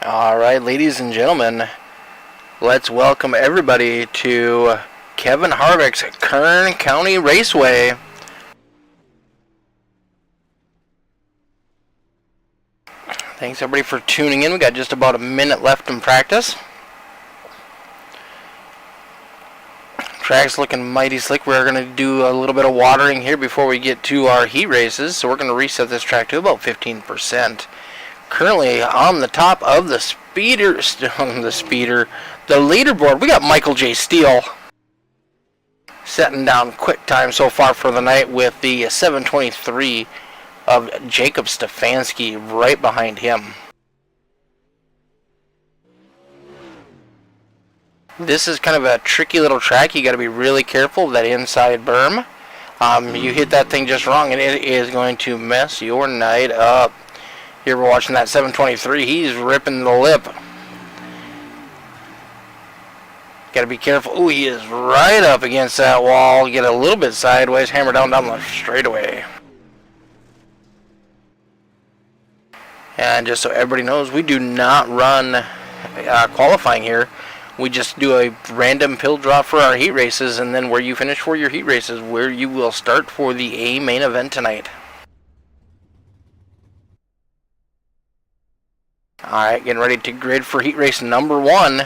Alright, ladies and gentlemen, let's welcome everybody to Kevin Harvick's Kern County Raceway. Thanks everybody for tuning in. We got just about a minute left in practice. Track's looking mighty slick. We're going to do a little bit of watering here before we get to our heat races, so we're going to reset this track to about 15%. Currently on the top of the leaderboard, we got Michael J. Steele setting down quick time so far for the night with the 7:23 of Jacob Stefanski right behind him. This is kind of a tricky little track. You got to be really careful of that inside berm. You hit that thing just wrong and it is going to mess your night up. Here we're watching that 723. He's ripping the lip. Got to be careful. Ooh, he is right up against that wall. Get a little bit sideways. Hammer down the straightaway. And just so everybody knows, we do not run qualifying here. We just do a random pill draw for our heat races, and then where you finish for your heat races, where you will start for the A main event tonight. Alright, getting ready to grid for heat race number 1.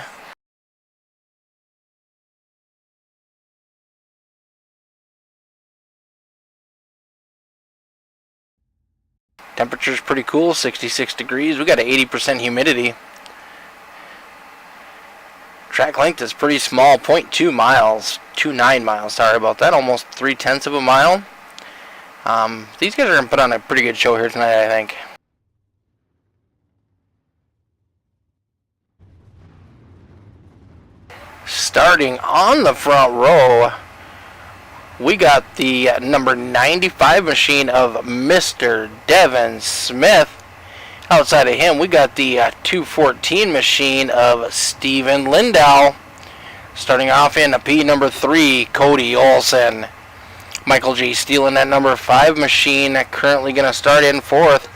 Temperature's pretty cool, 66 degrees. We got an 80% humidity. Track length is pretty small, 0.2 miles, 0.29 miles, sorry about that, almost 0.3 of a mile. These guys are going to put on a pretty good show here tonight, I think. Starting on the front row, we got the number 95 machine of Mr. Devin Smith. Outside of him, we got the 214 machine of Steven Lindow. Starting off in P number 3, Cody Olson. Michael J. Steele in that number 5 machine, currently going to start in 4th.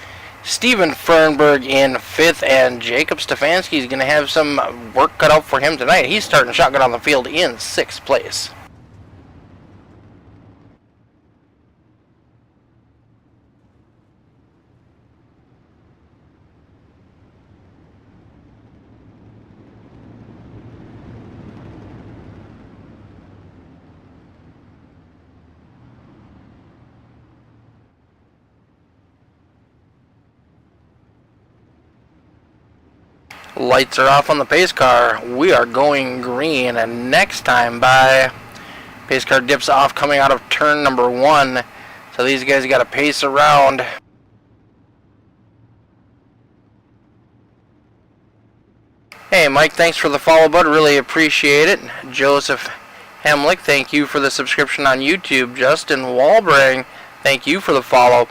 Steven Fernberg in 5th, and Jacob Stefanski is going to have some work cut out for him tonight. He's starting shotgun on the field in 6th place. Lights are off on the pace car. We are going green, and next time by, pace car dips off coming out of turn number 1. So these guys got to pace around. Hey Mike, thanks for the follow, bud. Really appreciate it. Joseph Hemlick, thank you for the subscription on YouTube. Justin Walbring, thank you for the follow.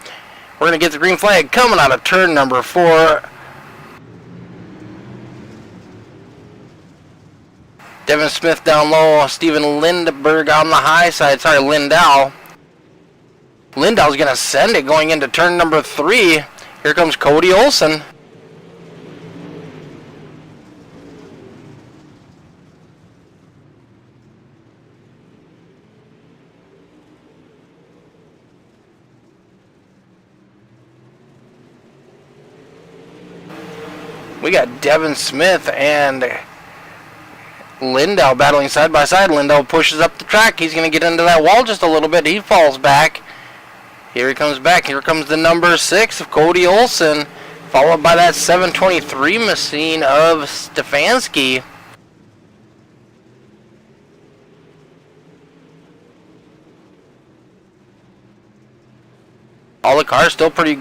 We're going to get the green flag coming out of turn number 4. Devin Smith down low, Steven Lindberg on the high side, sorry, Lindow. Lindow's going to send it going into turn number 3. Here comes Cody Olson. We got Devin Smith and Lindow battling side by side. Lindow pushes up the track. He's going to get into that wall just a little bit. He falls back. Here he comes back. Here comes the number 6 of Cody Olson, followed by that 723 machine of Stefanski. All the cars still pretty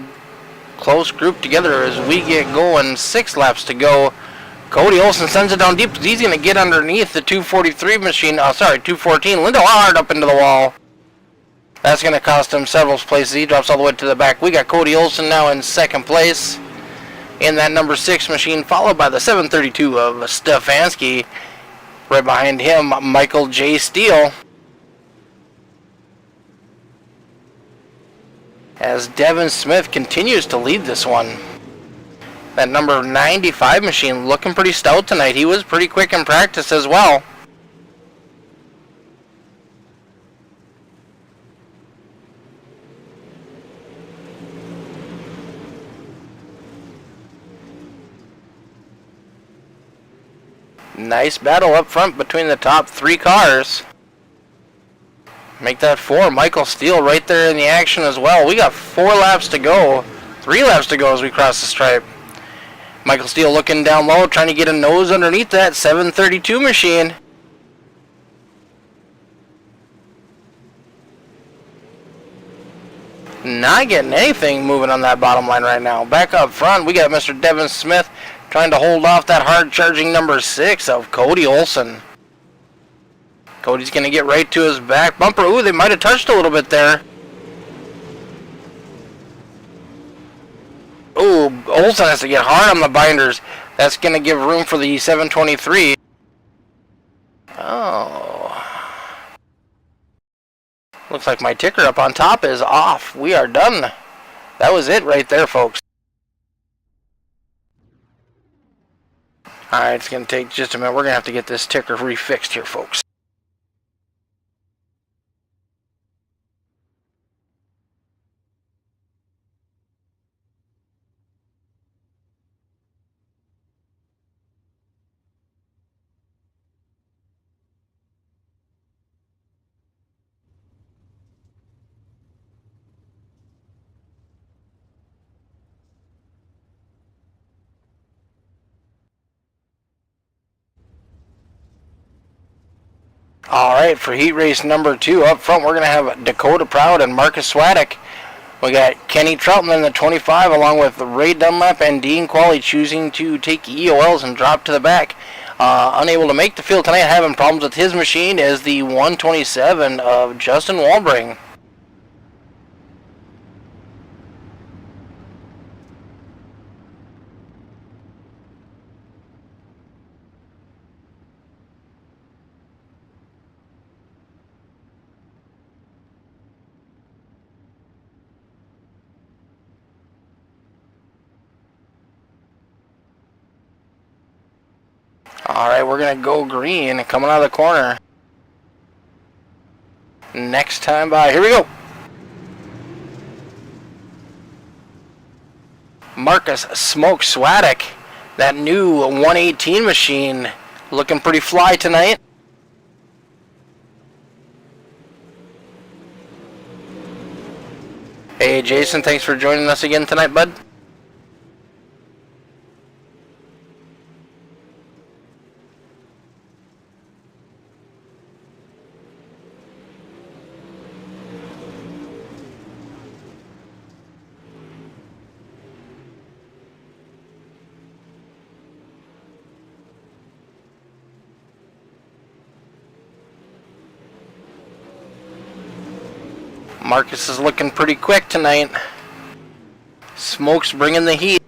close grouped together as we get going. 6 laps to go. Cody Olson sends it down deep because he's going to get underneath the 243 machine. 214. Lindow hard up into the wall. That's going to cost him several places. He drops all the way to the back. We got Cody Olson now in 2nd place in that number 6 machine, followed by the 732 of Stefanski. Right behind him, Michael J. Steele. as Devin Smith continues to lead this one. That number 95 machine looking pretty stout tonight. He was pretty quick in practice as well. Nice battle up front between the top 3 cars. Make that 4. Michael Steele right there in the action as well. We got 4 laps to go. 3 laps to go as we cross the stripe. Michael Steele looking down low, trying to get a nose underneath that 732 machine. Not getting anything moving on that bottom line right now. Back up front, we got Mr. Devin Smith trying to hold off that hard-charging number 6 of Cody Olson. Cody's going to get right to his back bumper. Ooh, they might have touched a little bit there. Ooh, Olson has to get hard on the binders. That's going to give room for the 723. Oh. Looks like my ticker up on top is off. We are done. That was it right there, folks. Alright, it's going to take just a minute. We're going to have to get this ticker refixed here, folks. Alright, for heat race number 2, up front we're going to have Dakota Proud and Marcus Swadek. We got Kenny Troutman in the 25 along with Ray Dunlap and Dean Qualley choosing to take EOLs and drop to the back. Unable to make the field tonight, having problems with his machine, is the 127 of Justin Walbring. Alright, we're going to go green coming out of the corner. Next time by. Here we go. Marcus Smoke Swadek. That new 118 machine looking pretty fly tonight. Hey Jason, thanks for joining us again tonight, bud. Marcus is looking pretty quick tonight. Smoke's bringing the heat.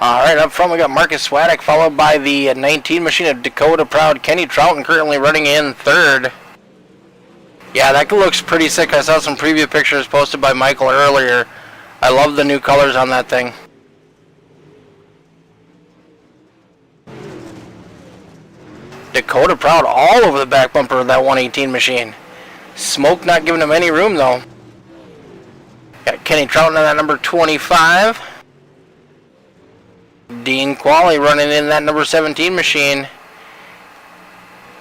Alright, up front we got Marcus Swadek, followed by the 19 machine of Dakota Proud. Kenny Trouton currently running in third. Yeah, that looks pretty sick. I saw some preview pictures posted by Michael earlier. I love the new colors on that thing. Dakota Proud all over the back bumper of that 118 machine. Smoke not giving him any room though. Got Kenny Trouton on that number 25. Dean Qualley running in that number 17 machine.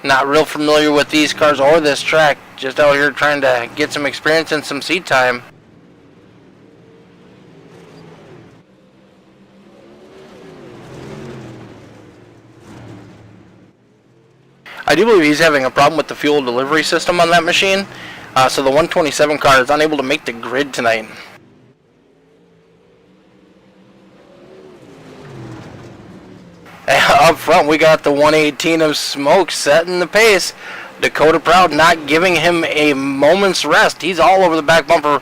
Not real familiar with these cars or this track. Just out here trying to get some experience and some seat time. I do believe he's having a problem with the fuel delivery system on that machine. So the 127 car is unable to make the grid tonight. Up front we got the 118 of Smoke setting the pace. Dakota Proud not giving him a moment's rest. He's all over the back bumper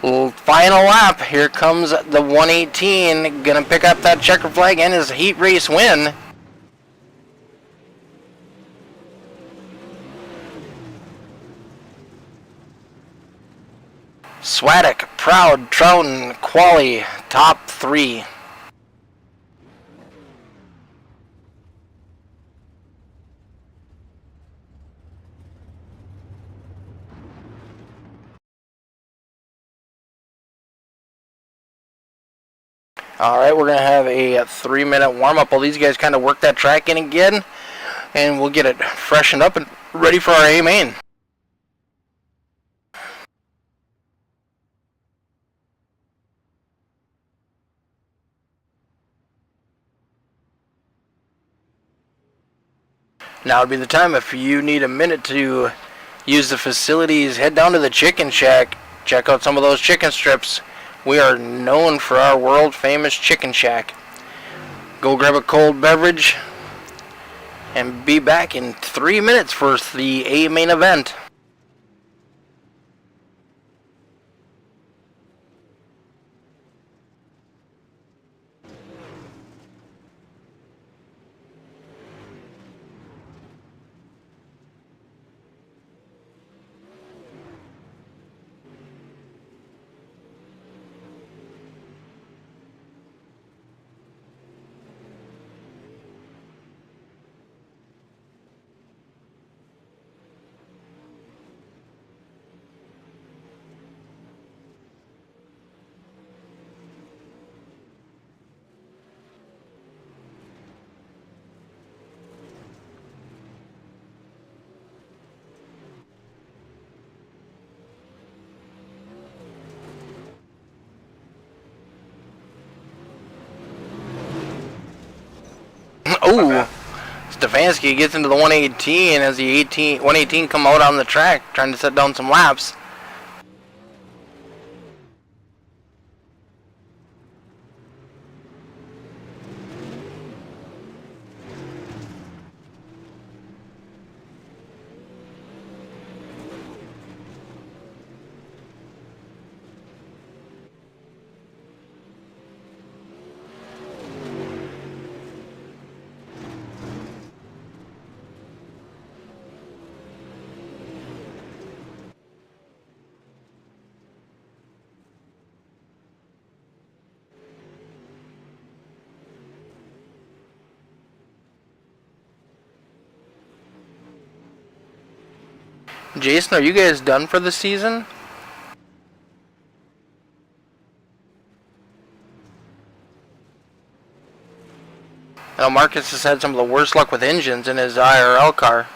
Final lap. Here comes the 118. Gonna pick up that checker flag and his heat race win. Swadek, Proud, Trouton, Quali, top 3. Alright, we're going to have a 3-minute warm-up while these guys kind of work that track in again. And we'll get it freshened up and ready for our A-main. Now would be the time. If you need a minute to use the facilities, head down to the chicken shack. Check out some of those chicken strips. We are known for our world famous chicken shack. Go grab a cold beverage and be back in 3 minutes for the A-main event. Ooh, Stefanski gets into the 118 as the 118 come out on the track trying to set down some laps. Jason, are you guys done for the season? Now Marcus has had some of the worst luck with engines in his IRL car.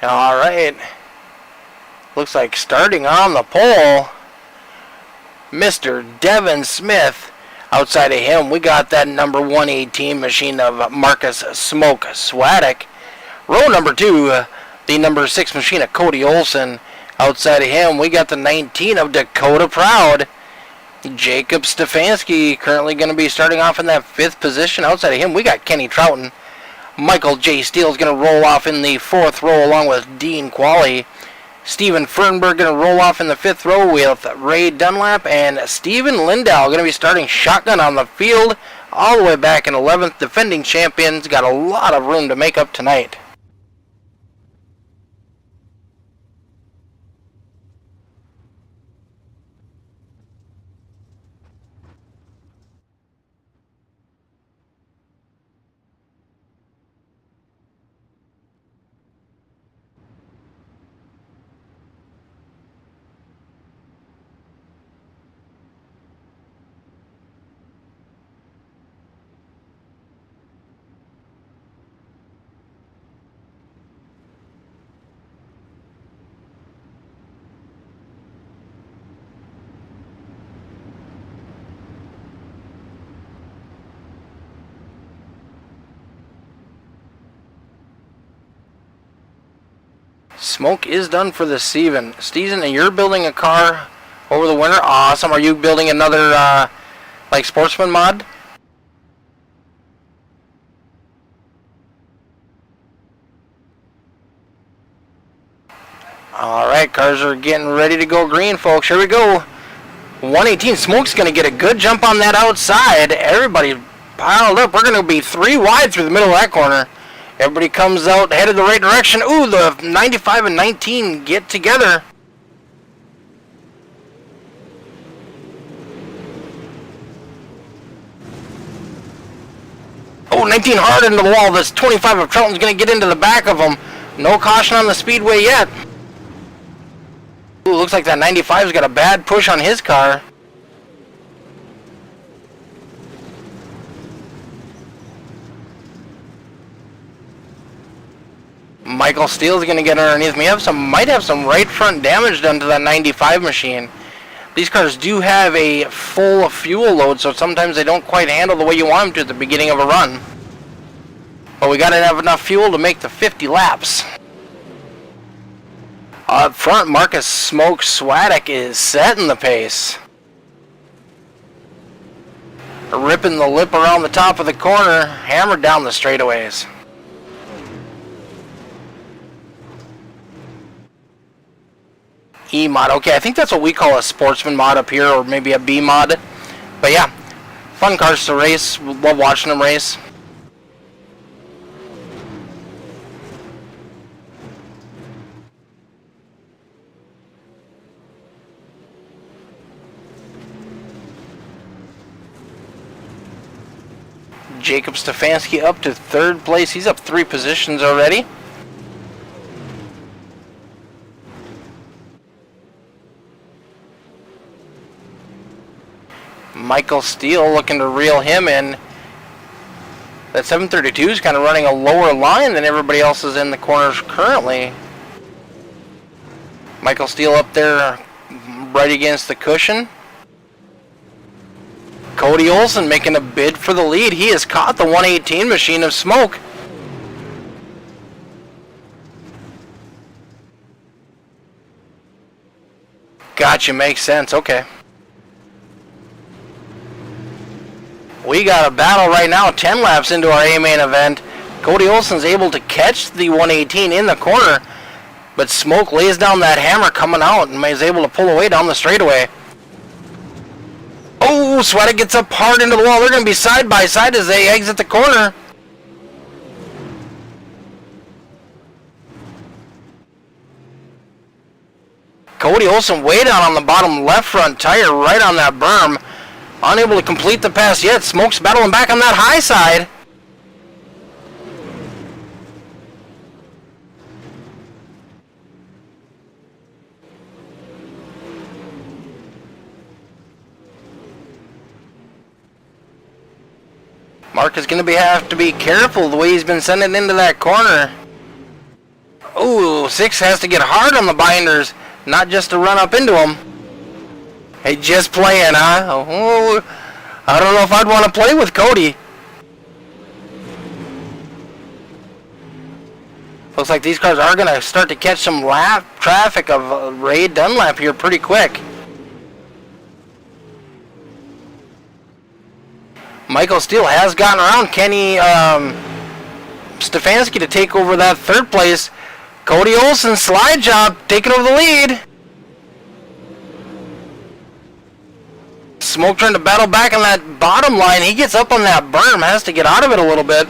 Alright. Looks like starting on the pole, Mr. Devin Smith. Outside of him, we got that number 118 machine of Marcus Smoke Swadek. Row number 2, the number 6 machine of Cody Olson. Outside of him, we got the 19 of Dakota Proud. Jacob Stefanski currently going to be starting off in that 5th position. Outside of him, we got Kenny Trouton. Michael J. Steele is going to roll off in the 4th row along with Dean Qualley. Steven Fernberg going to roll off in the 5th row with Ray Dunlap. And Steven Lindahl going to be starting shotgun on the field all the way back in 11th. Defending champions. Got a lot of room to make up tonight. Smoke is done for this season. Steven, and you're building a car over the winter? Awesome. Are you building another, like, sportsman mod? Alright, cars are getting ready to go green, folks. Here we go. 118. Smoke's going to get a good jump on that outside. Everybody piled up. We're going to be 3 wide through the middle of that corner. Everybody comes out headed the right direction. Ooh, the 95 and 19 get together. Oh, 19 hard into the wall. This 25 of Trouton's going to get into the back of him. No caution on the speedway yet. Ooh, looks like that 95's got a bad push on his car. Michael Steele's going to get underneath me. Might have some right front damage done to that 95 machine. These cars do have a full fuel load, so sometimes they don't quite handle the way you want them to at the beginning of a run. But we got to have enough fuel to make the 50 laps. Up front, Marcus Smoke Swadek is setting the pace. Ripping the lip around the top of the corner, hammered down the straightaways. E mod. Okay, I think that's what we call a sportsman mod up here, or maybe a B mod. But yeah, fun cars to race. Love watching them race. Jacob Stefanski up to 3rd place. He's up 3 positions already. Michael Steele looking to reel him in. That 732 is kind of running a lower line than everybody else is in the corners currently. Michael Steele up there right against the cushion. Cody Olsen making a bid for the lead. He has caught the 118 machine of Smoke. Gotcha, makes sense. Okay. We got a battle right now, 10 laps into our A-main event. Cody Olsen's able to catch the 118 in the corner, but Smoke lays down that hammer coming out and is able to pull away down the straightaway. Oh, Sweater gets up hard into the wall. They're going to be side by side as they exit the corner. Cody Olsen way down on the bottom left front tire, right on that berm. Unable to complete the pass yet. Smoke's battling back on that high side. Mark is going to have to be careful the way he's been sending into that corner. Ooh, 6 has to get hard on the binders, not just to run up into him. Hey, just playing, huh? Oh, I don't know if I'd want to play with Cody. Looks like these cars are going to start to catch some lap traffic of Ray Dunlap here pretty quick. Michael Steele has gotten around Kenny Stefanski to take over that 3rd place. Cody Olsen, slide job, taking over the lead. Smoke trying to battle back on that bottom line. He gets up on that berm, has to get out of it a little bit.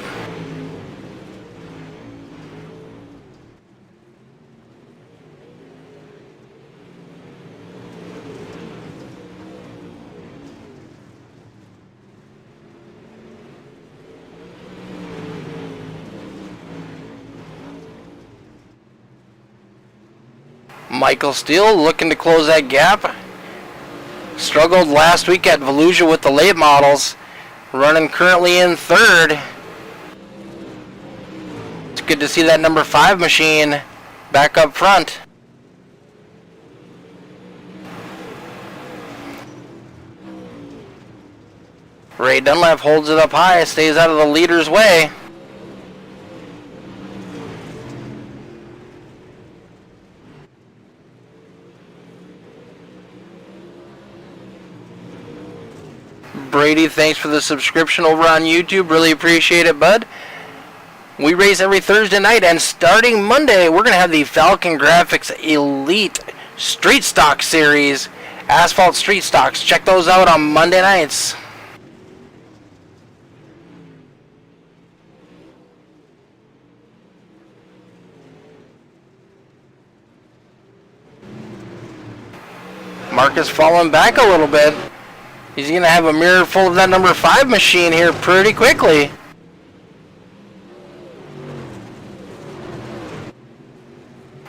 Michael Steele looking to close that gap. Struggled last week at Volusia with the late models. Running currently in 3rd. It's good to see that number 5 machine back up front. Ray Dunlap holds it up high, stays out of the leader's way. Brady, thanks for the subscription over on YouTube. Really appreciate it, bud. We race every Thursday night, and starting Monday, we're going to have the FALCONGRAFIX Elite Street Stock Series. Asphalt Street Stocks. Check those out on Monday nights. Marcus falling back a little bit. He's going to have a mirror full of that number 5 machine here pretty quickly.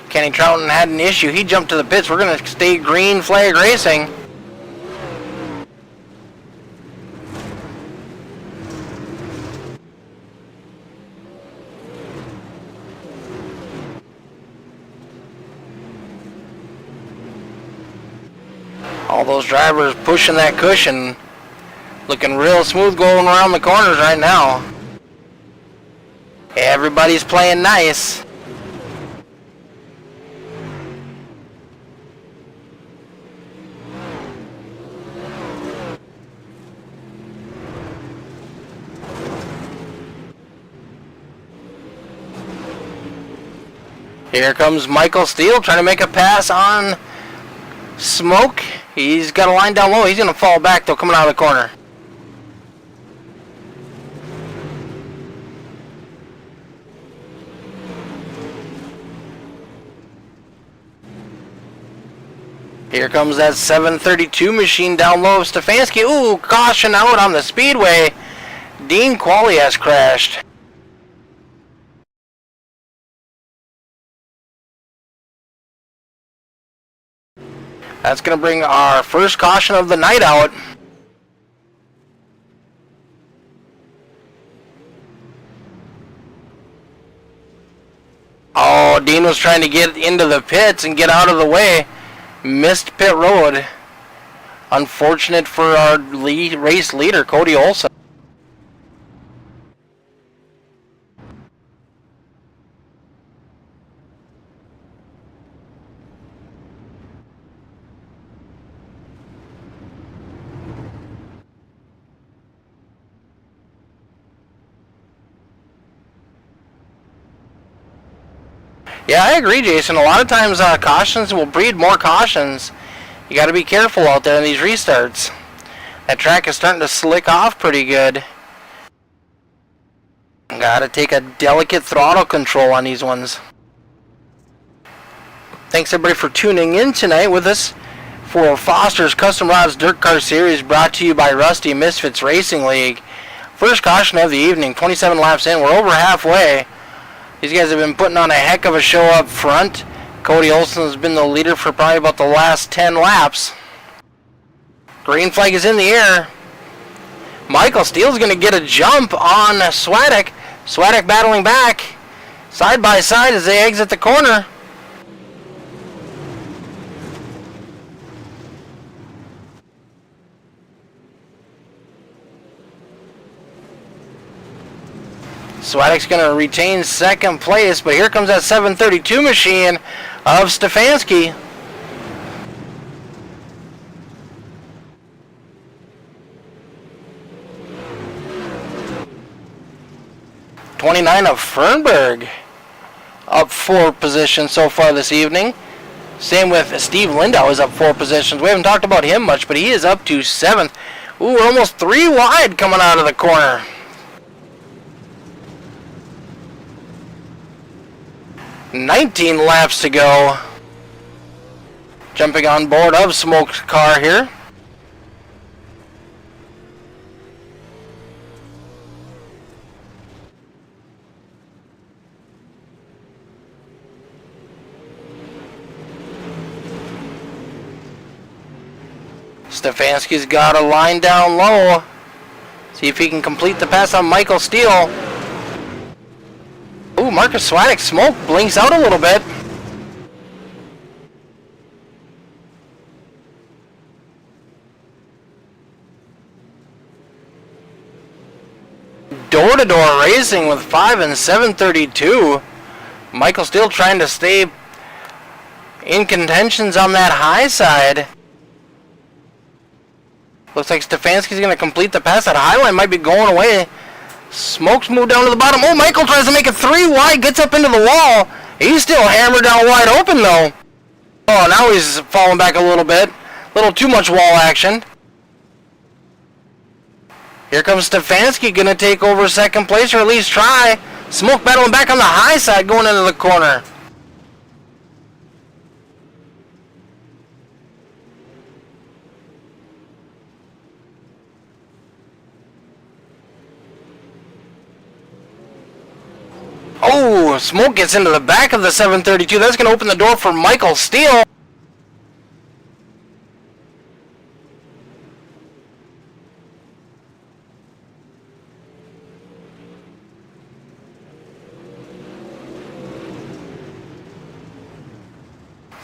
Kenny Trouton had an issue. He jumped to the pits. We're going to stay green flag racing. All those drivers pushing that cushion. Looking real smooth going around the corners right now. Everybody's playing nice. Here comes Michael Steele trying to make a pass on Smoke. He's got a line down low. He's going to fall back though coming out of the corner. Here comes that 732 machine down low of Stefanski. Ooh, caution out on the speedway. Dean Qualley has crashed. That's going to bring our first caution of the night out. Oh, Dean was trying to get into the pits and get out of the way. Missed pit road. Unfortunate for our race leader, Cody Olson. Yeah, I agree, Jason. A lot of times cautions will breed more cautions. You got to be careful out there in these restarts. That track is starting to slick off pretty good. Got to take a delicate throttle control on these ones. Thanks everybody for tuning in tonight with us for Foster's Custom Rods Dirkars Series, brought to you by Rusty Misfits Racing League. First caution of the evening, 27 laps in. We're over halfway. These guys have been putting on a heck of a show up front. Cody Olson has been the leader for probably about the last 10 laps. Green flag is in the air. Michael Steele's going to get a jump on Swadek. Swadek battling back. Side by side as they exit the corner. Swadek's going to retain second place, but here comes that 732 machine of Stefanski. '29 of Fernberg up 4 positions so far this evening. Same with Steve Lindau is up 4 positions. We haven't talked about him much, but he is up to 7th. Ooh, we're almost 3 wide coming out of the corner. 19 laps to go. Jumping on board of Smoke's car here. Stefanski's got a line down low. See if he can complete the pass on Michael Steele. Ooh, Marcus Swadek's smoke blinks out a little bit. Door-to-door racing with 5 and 732. Michael Steele trying to stay in contentions on that high side. Looks like Stefanski's going to complete the pass. That high line might be going away. Smoke's moved down to the bottom. Oh, Michael tries to make it 3 wide. Gets up into the wall. He's still hammered down wide open, though. Oh, now he's falling back a little bit. A little too much wall action. Here comes Stefanski, going to take over second place, or at least try. Smoke battling back on the high side, going into the corner. Oh, Smoke gets into the back of the 732. That's going to open the door for Michael Steele.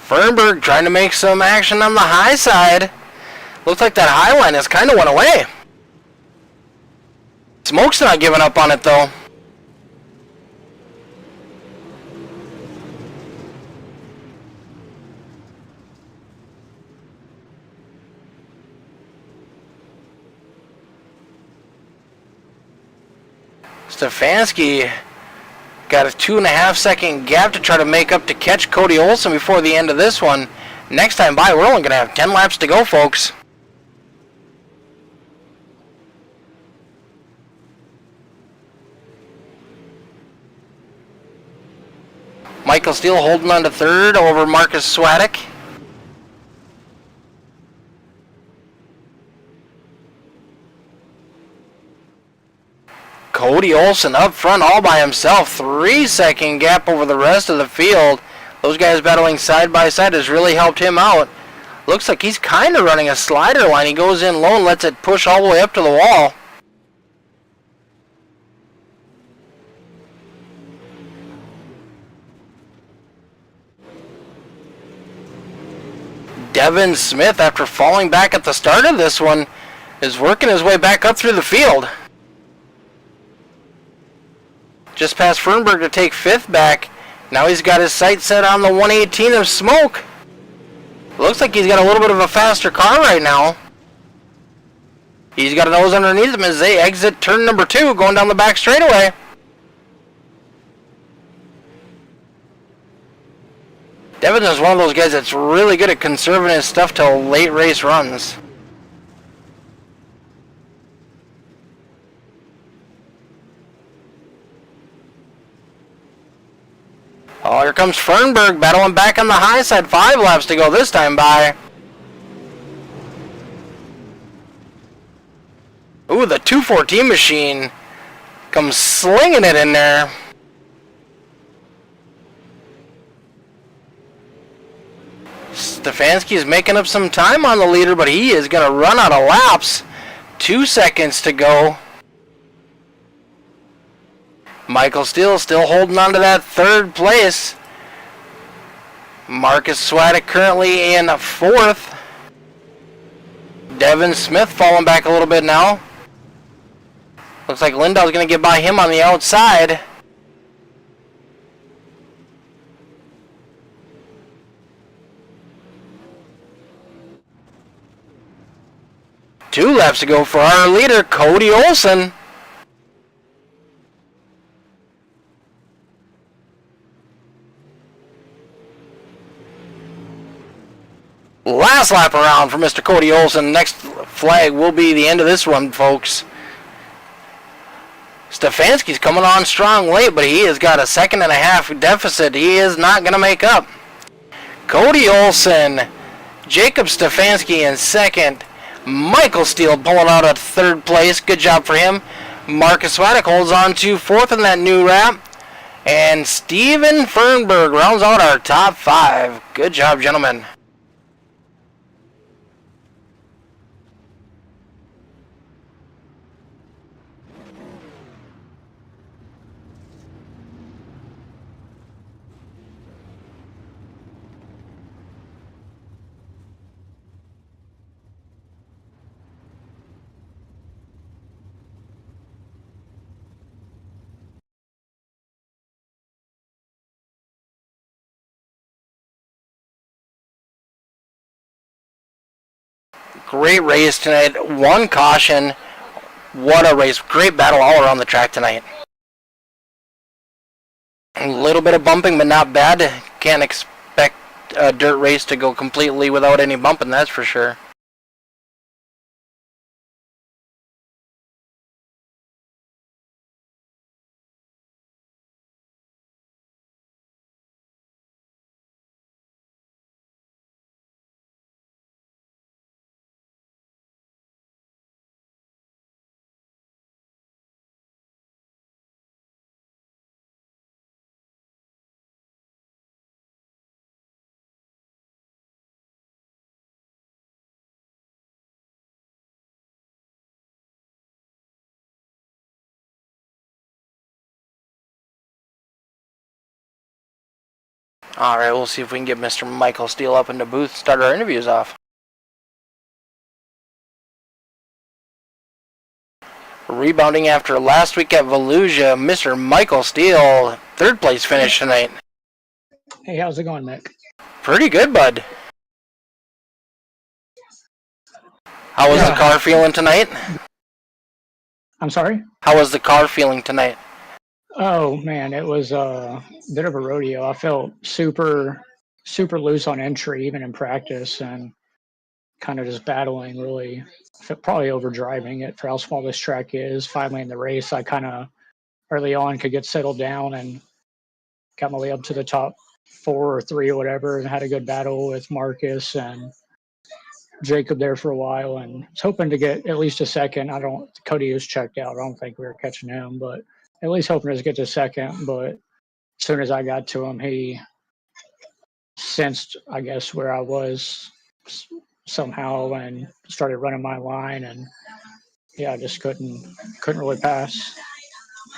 Fernberg trying to make some action on the high side. Looks like that high line has kind of went away. Smoke's not giving up on it, though. Stefanski got a 2.5 second gap to try to make up to catch Cody Olsen before the end of this one. Next time by, we're only going to have 10 laps to go, folks. Michael Steele holding on to third over Marcus Swadek. Cody Olsen up front all by himself. 3 second gap over the rest of the field. Those guys battling side by side has really helped him out. Looks like he's kind of running a slider line. He goes in low and lets it push all the way up to the wall. Devin Smith, after falling back at the start of this one, is working his way back up through the field. Just past Fernberg to take 5th back. Now he's got his sights set on the 118 of Smoke. Looks like he's got a little bit of a faster car right now. He's got a nose underneath him as they exit turn number 2, going down the back straightaway. Devin is one of those guys that's really good at conserving his stuff till late race runs. Oh, here comes Fernberg battling back on the high side. 5 laps to go this time by. Ooh, the 214 machine comes slinging it in there. Stefanski is making up some time on the leader, but he is going to run out of laps. 2 seconds to go. Michael Steele still holding on to that 3rd place. Marcus Swadek currently in 4th. Devin Smith falling back a little bit now. Looks like Lindau's going to get by him on the outside. Two laps to go for our leader, Cody Olsen. Last lap around for Mr. Cody Olsen. Next flag will be the end of this one, folks. Stefanski's coming on strong late, but he has got a 1.5 deficit. He is not going to make up. Cody Olsen, Jacob Stefanski in 2nd. Michael Steele pulling out at 3rd place. Good job for him. Marcus Swadek holds on to 4th in that new wrap. And Steven Fernberg rounds out our top 5. Good job, gentlemen. Great race tonight. One caution. What a race. Great battle all around the track tonight. A little bit of bumping, but not bad. Can't expect a dirt race to go completely without any bumping, that's for sure. Alright, we'll see if we can get Mr. Michael Steele up in the booth, start our interviews off. Rebounding after last week at Volusia, Mr. Michael Steele, third place finish tonight. Hey, how's it going, Nick? Pretty good, bud. How was the car feeling tonight? I'm sorry? How was the car feeling tonight? Oh, man, it was a bit of a rodeo. I felt super loose on entry, even in practice, and kind of just battling, really, probably overdriving it for how small this track is. Finally, in the race, I kind of early on could get settled down and got my way up to the top 4 or 3 or whatever, and had a good battle with Marcus and Jacob there for a while, and was hoping to get at least a second. Cody was checked out. I don't think we were catching him, but at least hoping to get to second. But as soon as I got to him, he sensed, I guess, where I was somehow and started running my line, and yeah, I just couldn't really pass.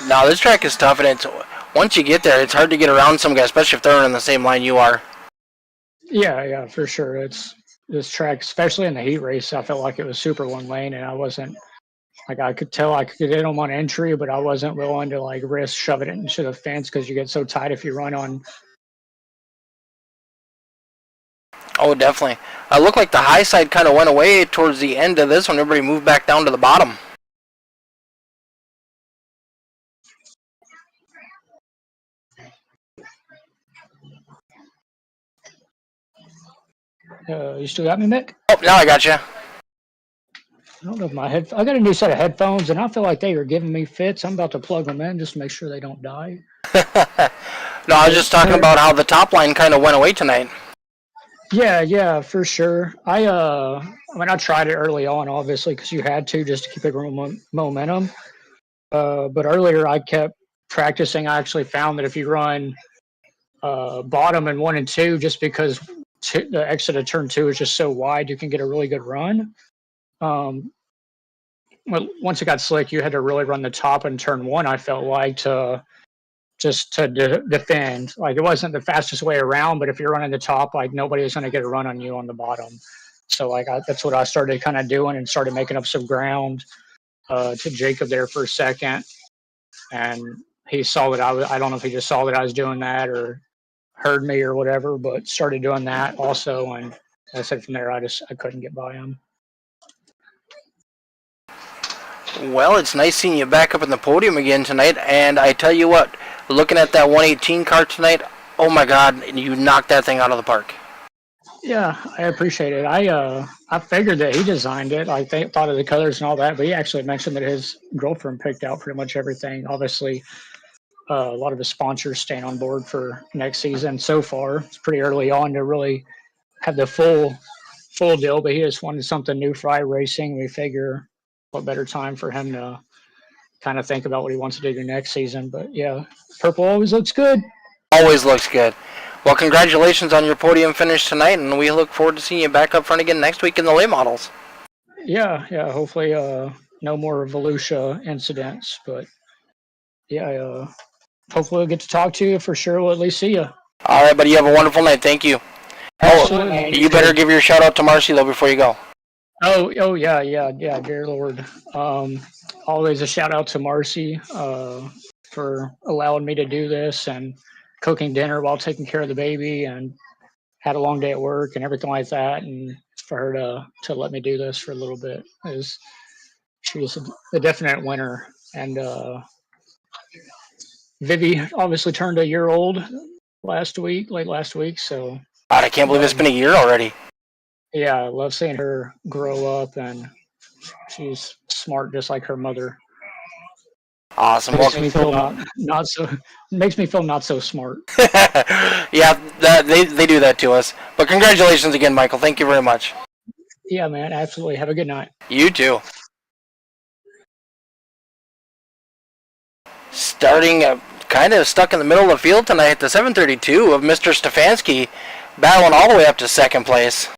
No, this track is tough, and it's once you get there, it's hard to get around some guys, especially if they're in the same line you are. Yeah, for sure. It's this track, especially in the heat race, I felt like it was super one lane, and I wasn't like, I could tell I could hit them on entry, but I wasn't willing to like risk shoving it into the fence because you get so tight if you run on. Oh, definitely. It looked like the high side kind of went away towards the end of this one. Everybody moved back down to the bottom. You still got me, Mick? Oh, now I got you. I don't know if I got a new set of headphones, and I feel like they are giving me fits. I'm about to plug them in just to make sure they don't die. No, I was just talking about how the top line kind of went away tonight. Yeah, for sure. I mean, I tried it early on, obviously, because you had to just to keep it momentum. But earlier, I kept practicing. I actually found that if you run bottom in 1 and 2, just because the exit of turn 2 is just so wide, you can get a really good run. Well, once it got slick, you had to really run the top in turn 1. I felt like to defend. Like, it wasn't the fastest way around, but if you're running the top, like, nobody was going to get a run on you on the bottom. So like that's what I started kind of doing, and started making up some ground to Jacob there for a second, and he saw that I don't know if he just saw that I was doing that or heard me or whatever, but started doing that also, and I said from there I couldn't get by him. Well, it's nice seeing you back up in the podium again tonight, and I tell you what, looking at that 118 car tonight, oh my God, you knocked that thing out of the park. Yeah, I appreciate it. I figured that he designed it. I thought of the colors and all that, but he actually mentioned that his girlfriend picked out pretty much everything. Obviously, a lot of his sponsors staying on board for next season. So far, it's pretty early on to really have the full deal, but he just wanted something new for iRacing. We figure what better time for him to kind of think about what he wants to do next season. But yeah, purple always looks good. Always looks good. Well, congratulations on your podium finish tonight, and we look forward to seeing you back up front again next week in the late models. Yeah. Hopefully, no more Volusia incidents, but yeah, hopefully we'll get to talk to you for sure. We'll at least see you. All right, buddy. You have a wonderful night. Thank you. Absolutely. Oh, you better give your shout out to Marcy though before you go. Oh yeah, dear Lord. Always a shout out to Marcy for allowing me to do this and cooking dinner while taking care of the baby, and had a long day at work and everything like that. And for her to let me do this for a little bit. Is she's a definite winner, and Vivi obviously turned a year old late last week. So God, I can't believe it's been a year already. yeah, I love seeing her grow up, and she's smart just like her mother. Awesome. Makes me feel not so makes me feel not so smart. Yeah, they do that to us. But congratulations again, Michael. Thank you very much. Yeah, man, absolutely. Have a good night. You too. Starting kind of stuck in the middle of the field tonight at the 732 of Mr. Stefanski, battling all the way up to second place.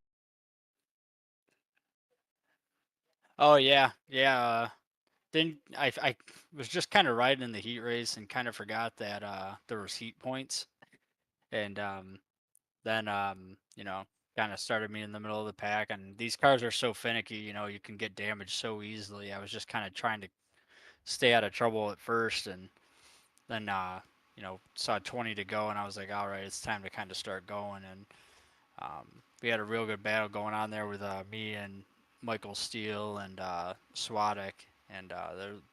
Oh yeah. Then I was just kind of riding in the heat race and kind of forgot that there was heat points, and then kind of started me in the middle of the pack. And these cars are so finicky, you can get damaged so easily. I was just kind of trying to stay out of trouble at first, and then saw 20 to go, and I was like, all right, it's time to kind of start going. And we had a real good battle going on there with me and Michael Steele and Swadek, and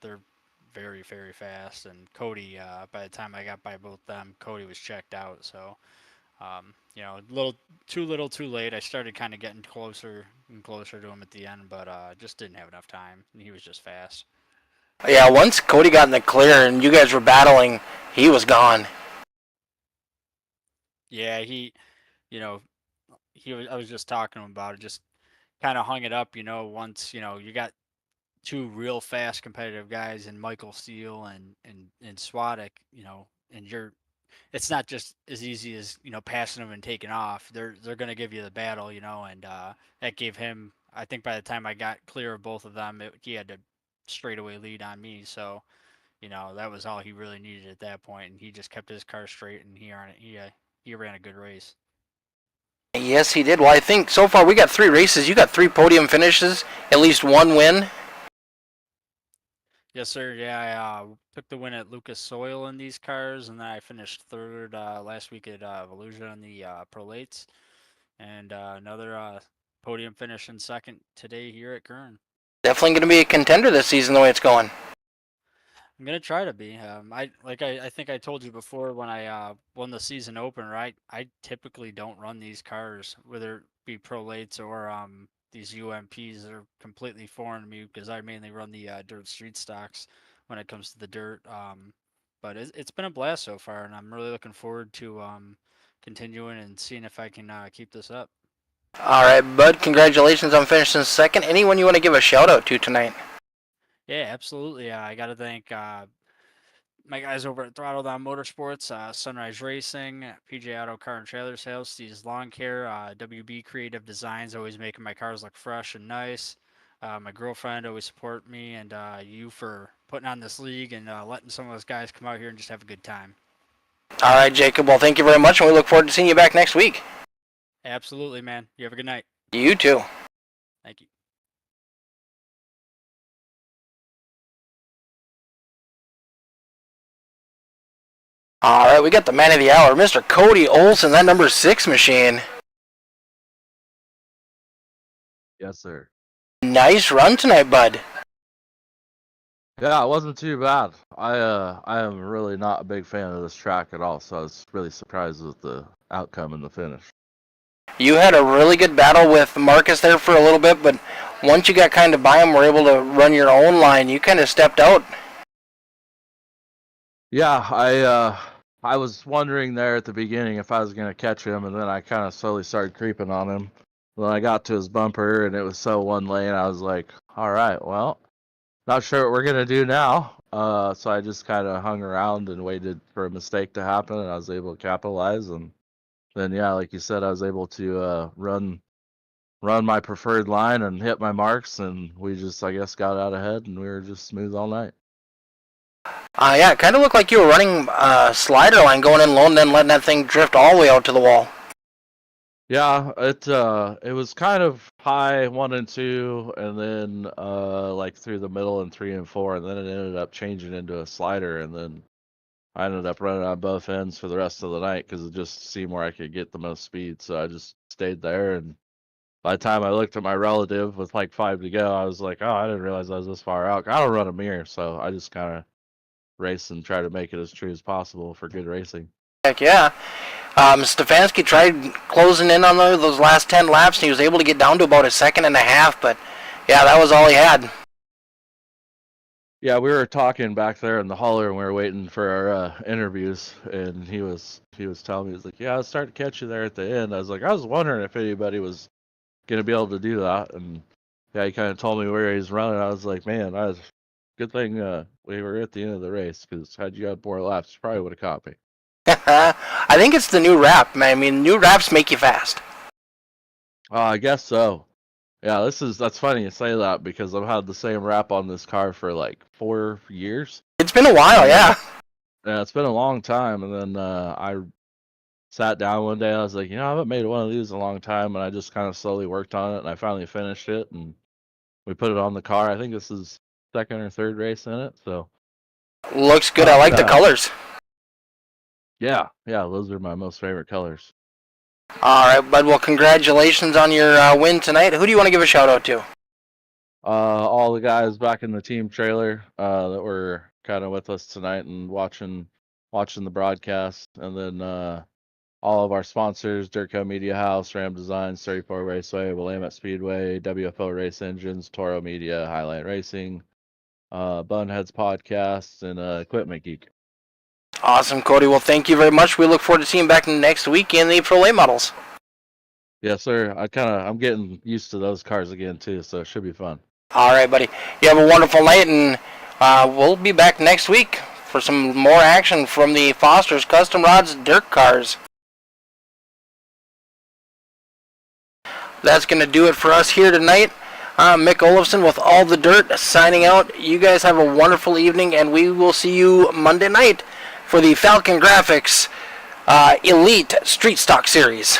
they're very, very fast. And Cody, by the time I got by both them, Cody was checked out. So little too late. I started kind of getting closer and closer to him at the end, but just didn't have enough time. And he was just fast. Yeah, once Cody got in the clear and you guys were battling, he was gone. Yeah, I was just talking to him about it. Just kind of hung it up, once you got two real fast competitive guys in Michael Steele and Swadek, and it's not just as easy as passing them and taking off. They're gonna give you the battle, and that gave him. I think by the time I got clear of both of them, he had to straightaway lead on me. So that was all he really needed at that point, and he just kept his car straight, and he ran a good race. Yes, he did. Well, I think so far we got 3 races. You got 3 podium finishes, at least 1 win. Yes, sir. Yeah, I took the win at Lucas Soil in these cars, and then I finished third last week at Volusia in the Prolates, and another podium finish in second today here at Kern. Definitely going to be a contender this season the way it's going. I'm gonna try to be. I think I told you before when I won the season opener. I typically don't run these cars, whether it be Prolates or these UMPs. They're completely foreign to me because I mainly run the dirt street stocks when it comes to the dirt. But it's been a blast so far, and I'm really looking forward to continuing and seeing if I can keep this up. All right, bud. Congratulations on finishing second. Anyone you want to give a shout out to tonight? Yeah, absolutely. I got to thank my guys over at Throttle Down Motorsports, Sunrise Racing, PJ Auto Car and Trailer Sales, Steve's Lawn Care, WB Creative Designs, always making my cars look fresh and nice. My girlfriend always support me, and you for putting on this league and letting some of those guys come out here and just have a good time. All right, Jacob. Well, thank you very much, and we look forward to seeing you back next week. Absolutely, man. You have a good night. You too. Thank you. All right, we got the man of the hour, Mr. Cody Olson, that number 6 machine. Yes, sir. Nice run tonight, bud. Yeah, it wasn't too bad. I am really not a big fan of this track at all, so I was really surprised with the outcome and the finish. You had a really good battle with Marcus there for a little bit, but once you got kind of by him, were able to run your own line, you kind of stepped out. Yeah, I was wondering there at the beginning if I was gonna catch him, and then I kind of slowly started creeping on him. When I got to his bumper and it was so one lane, I was like, all right, well, not sure what we're gonna do now. So I just kind of hung around and waited for a mistake to happen, and I was able to capitalize. And then, yeah, like you said, I was able to run my preferred line and hit my marks, and we just, I guess, got out ahead, and we were just smooth all night. Yeah, it kind of looked like you were running a slider line going in low and then letting that thing drift all the way out to the wall. Yeah, it was kind of high 1 and 2, and then like through the middle in 3 and 4, and then it ended up changing into a slider, and then I ended up running on both ends for the rest of the night because it just seemed where I could get the most speed. So I just stayed there, and by the time I looked at my relative with like 5 to go, I was like, oh, I didn't realize I was this far out. I don't run a mirror, so I just kind of race and try to make it as true as possible for good racing. Heck yeah. Stefanski tried closing in on those last 10 laps, and he was able to get down to about a second and a half, but yeah, that was all he had. Yeah, we were talking back there in the hauler, and we were waiting for our interviews, and he was telling me, he was like, yeah, I was starting to catch you there at the end. I was like, I was wondering if anybody was going to be able to do that, and yeah, he kind of told me where he's running. I was like, man, good thing we were at the end of the race, because had you had more laps, you probably would have caught me. I think it's the new wrap, man. I mean, new wraps make you fast. I guess so. Yeah, that's funny you say that, because I've had the same wrap on this car for like 4 years. It's been a while, yeah. Yeah, it's been a long time, and then I sat down one day. I was like, I haven't made one of these in a long time, and I just kind of slowly worked on it, and I finally finished it, and we put it on the car. I think this is second or third race in it, so Looks good. I like the colors. Yeah, those are my most favorite colors. All right, bud. Well, congratulations on your win tonight. Who do you want to give a shout out to? All the guys back in the team trailer that were kind of with us tonight and watching the broadcast, and then all of our sponsors: Dirkars Media House, Ram Designs, 34 Raceway, Willamette Speedway, WFO Race Engines, Toro Media, Highlight Racing, Bunheads Podcast, and Equipment Geek. Awesome, Cody. Well, thank you very much. We look forward to seeing you back next week in the Pro A models. Yes, sir. I'm getting used to those cars again too, so it should be fun. All right, buddy. You have a wonderful night, and we'll be back next week for some more action from the Foster's Custom Rods Dirkars. That's going to do it for us here tonight. I'm Mick Olafson with All the Dirt signing out. You guys have a wonderful evening, and we will see you Monday night for the FALCONGRAFIX Elite Street Stock Series.